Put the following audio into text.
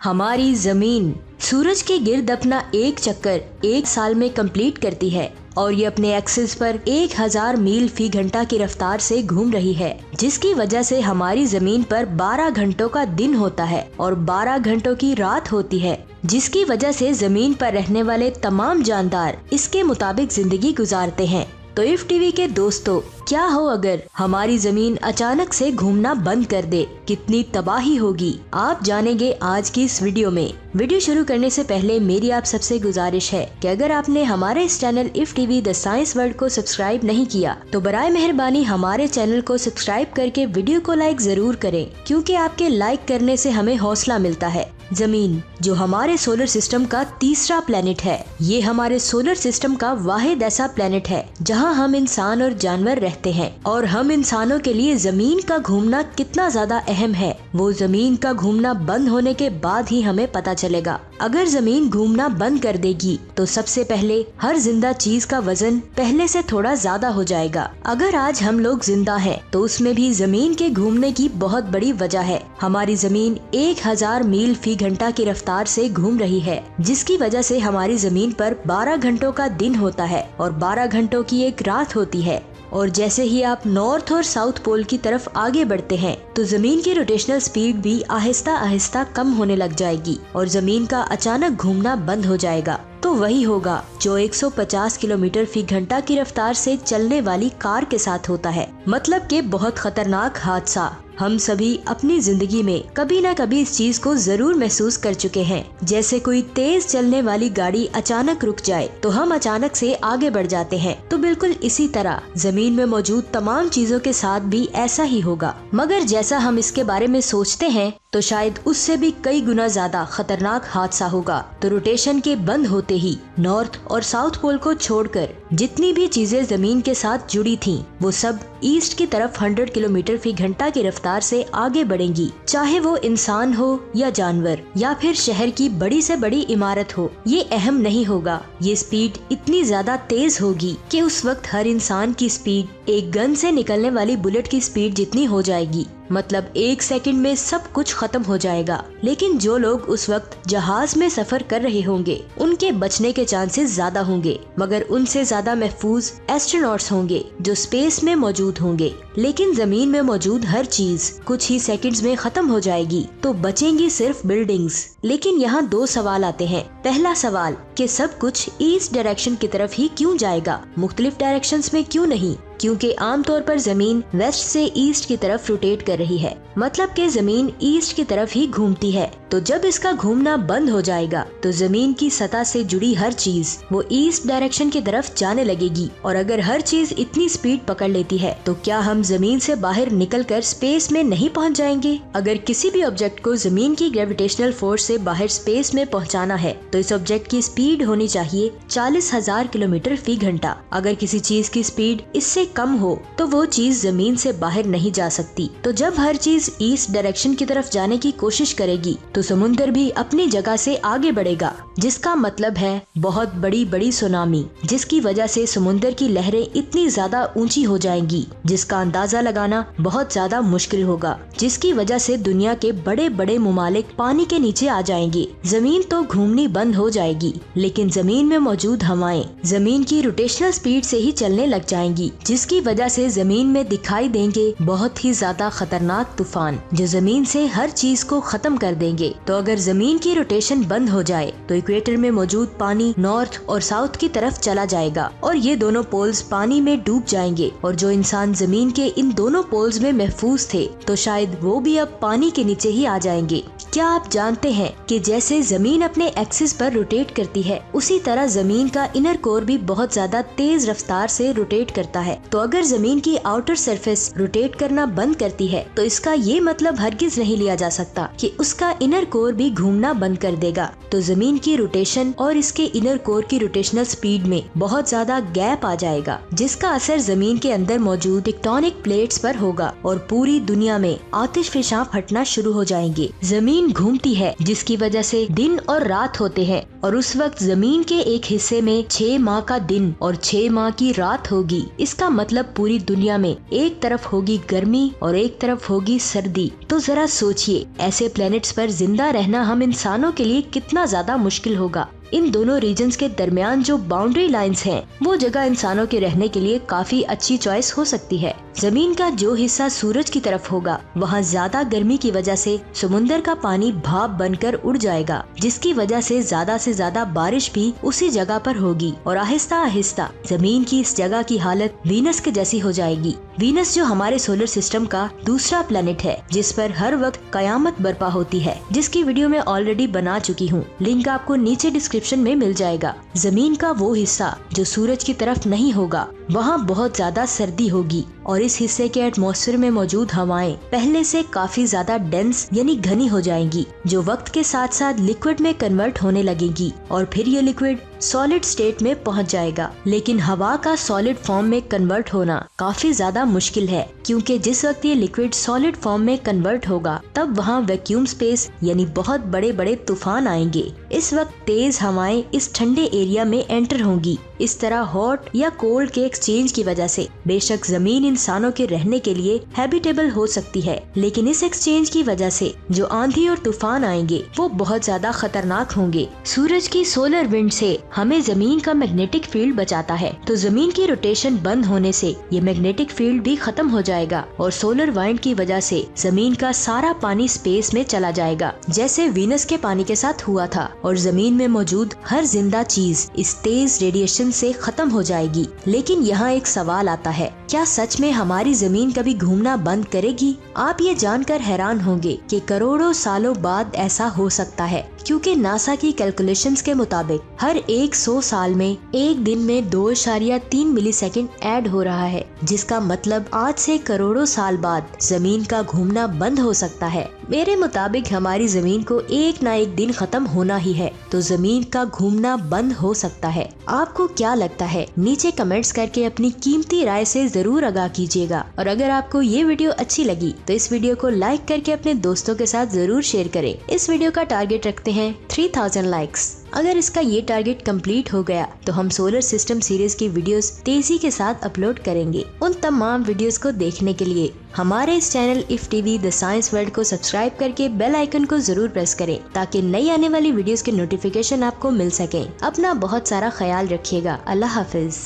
हमारी जमीन सूरज के गिर्द अपना एक चक्कर 1 साल में कंप्लीट करती है और ये अपने एक्सिस पर 1000 मील फी घंटा की रफ्तार से घूम रही है, जिसकी वजह से हमारी जमीन पर 12 घंटों का दिन होता है और 12 घंटों की रात होती है, जिसकी वजह से जमीन पर रहने वाले तमाम जानदार इसके मुताबिक जिंदगी गुजारते हैं। तो इफ टीवी के दोस्तों, क्या हो अगर हमारी जमीन अचानक से घूमना बंद कर दे, कितनी तबाही होगी, आप जानेंगे आज की इस वीडियो में। वीडियो शुरू करने से पहले मेरी आप सबसे गुजारिश है कि अगर आपने हमारे इस channel if TV the science world को सब्सक्राइब नहीं किया तो बराए मेहरबानी हमारे चैनल को सब्सक्राइब करके वीडियो को लाइक जरूर करें, क्योंकि आपके लाइक करने से हमें हौसला मिलता है। जमीन, जो हमारे सोलर सिस्टम का तीसरा प्लेनेट है, ये हमारे सोलर सिस्टम का वाहिद ऐसा प्लेनेट है जहां हम इंसान और जानवर रहते हैं, और हम इंसानों के लिए जमीन का घूमना कितना ज्यादा अहम है वो जमीन का घूमना बंद होने के बाद ही हमें पता चलेगा। अगर जमीन घूमना बंद कर देगी तो सबसे पहले हर जिंदा चीज का वजन पहले से थोड़ा ज्यादा हो जाएगा। अगर आज हम लोग जिंदा हैं तो उसमें भी जमीन के घूमने की बहुत बड़ी वजह है। हमारी जमीन 1000 मील फी घंटा की रफ्तार से घूम रही है, जिसकी वजह से हमारी जमीन पर 12 घंटों का दिन होता है और 12 घंटों की एक रात होती है। और जैसे ही आप नॉर्थ और साउथ पोल की तरफ आगे बढ़ते हैं तो जमीन की रोटेशनल स्पीड भी आहिस्ता आहिस्ता कम होने लग जाएगी और जमीन का अचानक घूमना बंद हो जाएगा। तो वही होगा जो 150 किलोमीटर फी घंटा की रफ्तार से चलने वाली कार के साथ होता है। मतलब के बहुत खतरनाक हादसा। हम सभी अपनी जिंदगी में कभी न कभी इस चीज को जरूर महसूस कर चुके हैं। जैसे कोई तेज चलने वाली गाड़ी अचानक रुक जाए तो हम अचानक से आगे बढ़ जाते हैं। तो बिल्कुल इसी तरह जमीन में मौजूद तमाम चीजों के साथ भी ऐसा ही होगा, मगर जैसा हम इसके बारे में सोचते हैं तो शायद उससे भी कई गुना ज्यादा खतरनाक हादसा होगा। तो रोटेशन के बंद होते ही नॉर्थ और साउथ पोल को छोड़कर जितनी भी चीजें जमीन के साथ जुड़ी थीं, वो सब ईस्ट की तरफ 100 किलोमीटर फी घंटा की रफ्तार से आगे बढ़ेंगी। चाहे वो इंसान हो या जानवर या फिर शहर की बड़ी से बड़ी इमारत हो, ये अहम नहीं होगा। ये स्पीड इतनी ज्यादा तेज होगी कि उस वक्त हर इंसान की स्पीड एक गन से निकलने वाली बुलेट की स्पीड जितनी हो जाएगी। मतलब 1 सेकंड में सब कुछ खत्म हो जाएगा। लेकिन जो लोग उस वक्त जहाज में सफर कर रहे होंगे उनके बचने के चांसेस ज्यादा होंगे, मगर उनसे ज्यादा महफूज एस्ट्रोनॉट्स होंगे जो स्पेस में मौजूद होंगे। लेकिन जमीन में मौजूद हर चीज कुछ ही सेकंड्स में खत्म हो जाएगी, तो बचेंगी सिर्फ बिल्डिंग्स। लेकिन यहाँ 2 सवाल आते हैं। पहला सवाल कि सब कुछ ईस्ट डायरेक्शन की तरफ ही क्यों जाएगा, मुख्तलिफ डायरेक्शंस में क्यों नहीं? क्योंकि आमतौर पर जमीन वेस्ट से ईस्ट की तरफ रोटेट कर रही है, मतलब कि जमीन ईस्ट की तरफ ही घूमती है। तो जब इसका घूमना बंद हो जाएगा तो जमीन की सतह से जुड़ी हर चीज वो ईस्ट डायरेक्शन की तरफ जाने लगेगी। और अगर हर चीज इतनी स्पीड पकड़ लेती है तो क्या हम जमीन से बाहर निकलकर स्पेस में नहीं पहुंच जाएंगे? अगर किसी भी ऑब्जेक्ट को जमीन की ग्रेविटेशनल फोर्स से बाहर स्पेस में पहुंचाना है तो इस ऑब्जेक्ट की स्पीड होनी चाहिए 40,000 किलोमीटर फी घंटा। अगर किसी चीज की स्पीड इससे कम हो तो वो चीज जमीन से बाहर नहीं जा सकती। तो जब हर चीज ईस्ट डायरेक्शन की तरफ जाने की कोशिश करेगी तो समुंदर भी अपनी जगह से आगे बढ़ेगा, जिसका मतलब है बहुत बड़ी बड़ी सुनामी, जिसकी वजह से समुंदर की लहरें इतनी ज्यादा ऊंची हो जाएंगी जिसका अंदाजा लगाना बहुत ज्यादा मुश्किल होगा, जिसकी वजह से दुनिया के बड़े बड़े मुमालिक पानी के नीचे आ जाएंगे। जमीन तो घूमनी बंद हो जाएगी, लेकिन जमीन में मौजूद हवाएं जमीन की रोटेशनल स्पीड से ही चलने लग जाएंगी, जिसकी वजह से जमीन में दिखाई देंगे बहुत ही ज्यादा खतरनाक तूफान जो जमीन से हर चीज को खत्म कर देंगे। तो अगर जमीन की रोटेशन बंद हो जाए तो इक्वेटर में मौजूद पानी नॉर्थ और साउथ की तरफ चला जाएगा और ये दोनों पोल्स पानी में डूब जाएंगे। और जो इंसान जमीन के इन दोनों पोल्स में महफूज थे तो शायद वो भी अब पानी के नीचे ही आ जाएंगे। क्या आप जानते हैं कि जैसे जमीन अपने एक्सिस पर रोटेट करती है, उसी तरह जमीन का इनर कोर भी बहुत ज्यादा तेज रफ्तार से रोटेट करता है। तो अगर जमीन की आउटर सरफेस रोटेट करना बंद करती है तो इसका ये मतलब हरगिज नहीं लिया जा सकता कि उसका इनर कोर भी घूमना बंद कर देगा। तो जमीन की रोटेशन और इसके इनर कोर की रोटेशनल स्पीड में बहुत ज्यादा गैप आ जाएगा, जिसका असर जमीन के अंदर मौजूद टेक्टोनिक प्लेट्स पर होगा और पूरी दुनिया में आतिशफिशां फटना शुरू हो जाएंगे। जमीन घूमती है जिसकी वजह से दिन और रात होते हैं, और उस वक्त जमीन के एक हिस्से में 6 माह का दिन और 6 माह की रात होगी। इसका मतलब पूरी दुनिया में एक तरफ होगी गर्मी और एक तरफ होगी सर्दी। तो जरा सोचिए, ऐसे प्लैनेट्स पर जिंदा रहना हम इंसानों के लिए कितना ज्यादा मुश्किल होगा। इन दोनों रीजन्स के दरमियान जो बाउंड्री लाइंस हैं, वो जगह इंसानों के रहने के लिए काफी अच्छी चॉइस हो सकती है। जमीन का जो हिस्सा सूरज की तरफ होगा, वहाँ ज्यादा गर्मी की वजह से समुंदर का पानी भाप बनकर उड़ जाएगा, जिसकी वजह से ज्यादा बारिश भी उसी जगह पर होगी और आहिस्ता आहिस्ता जमीन की इस जगह की हालत वीनस के जैसी हो जाएगी। वीनस जो हमारे सोलर सिस्टम का दूसरा प्लेनेट है, जिस पर हर वक्त कयामत बर्पा होती है, जिसकी वीडियो मैं ऑलरेडी बना चुकी हूँ। लिंक आपको नीचे डिस्क्रिप्शन में मिल जाएगा। जमीन का वो हिस्सा जो सूरज की तरफ नहीं होगा, वहाँ बहुत ज्यादा सर्दी होगी और इस हिस्से के एटमॉस्फेयर में मौजूद हवाएं पहले से काफी ज्यादा डेंस यानी घनी हो जाएंगी, जो वक्त के साथ साथ लिक्विड में कन्वर्ट होने लगेगी और फिर ये लिक्विड सॉलिड स्टेट में पहुंच जाएगा। लेकिन हवा का सॉलिड फॉर्म में कन्वर्ट होना काफी ज्यादा मुश्किल है, क्योंकि जिस वक्त ये लिक्विड सॉलिड फॉर्म में कन्वर्ट होगा, तब वहाँ वैक्यूम स्पेस यानी बहुत बड़े बड़े तूफान आएंगे। इस वक्त तेज हवाएं इस ठंडे एरिया में एंटर होंगी। इस तरह हॉट या कोल्ड के एक्सचेंज की वजह से बेशक जमीन इंसानों के रहने के लिए हैबिटेबल हो सकती है, लेकिन इस एक्सचेंज की वजह से जो आंधी और तूफान आएंगे वो बहुत ज्यादा खतरनाक होंगे। सूरज की सोलर विंड से हमें जमीन का मैग्नेटिक फील्ड बचाता है, तो जमीन की रोटेशन बंद होने से ये मैग्नेटिक फील्ड भी खत्म हो जाएगा और सोलर वाइंड की वजह से जमीन का सारा पानी स्पेस में चला जाएगा, जैसे वीनस के पानी के साथ हुआ था, और जमीन में मौजूद हर जिंदा चीज इस तेज रेडिएशन से खत्म हो जाएगी। लेकिन यहाँ एक सवाल आता है, क्या सच में हमारी जमीन कभी घूमना बंद करेगी? आप ये जानकर हैरान होंगे कि करोड़ों सालों बाद ऐसा हो सकता है, क्योंकि नासा की कैलकुलेशंस के मुताबिक हर 100 साल में एक दिन में 2.3 मिलीसेकंड ऐड हो रहा है, जिसका मतलब आज से करोड़ों साल बाद जमीन का घूमना बंद हो सकता है। मेरे मुताबिक हमारी जमीन को एक ना एक दिन खत्म होना ही है, तो जमीन का घूमना बंद हो सकता है। आपको क्या लगता है? नीचे कमेंट्स करके अपनी कीमती राय से जरूर आगाह कीजिएगा। और अगर आपको ये वीडियो अच्छी लगी तो इस वीडियो को लाइक करके अपने दोस्तों के साथ जरूर शेयर करें। इस वीडियो का टारगेट रखते हैं 3000 लाइक्स। अगर इसका ये टारगेट कंप्लीट हो गया तो हम सोलर सिस्टम सीरीज की वीडियोस तेजी के साथ अपलोड करेंगे। उन तमाम वीडियोस को देखने के लिए हमारे इस channel if TV the science world को सब्सक्राइब करके बेल आइकन को जरूर प्रेस करें, ताकि नई आने वाली वीडियोस के नोटिफिकेशन आपको मिल सके। अपना बहुत सारा ख्याल रखिएगा। अल्लाह हाफिज।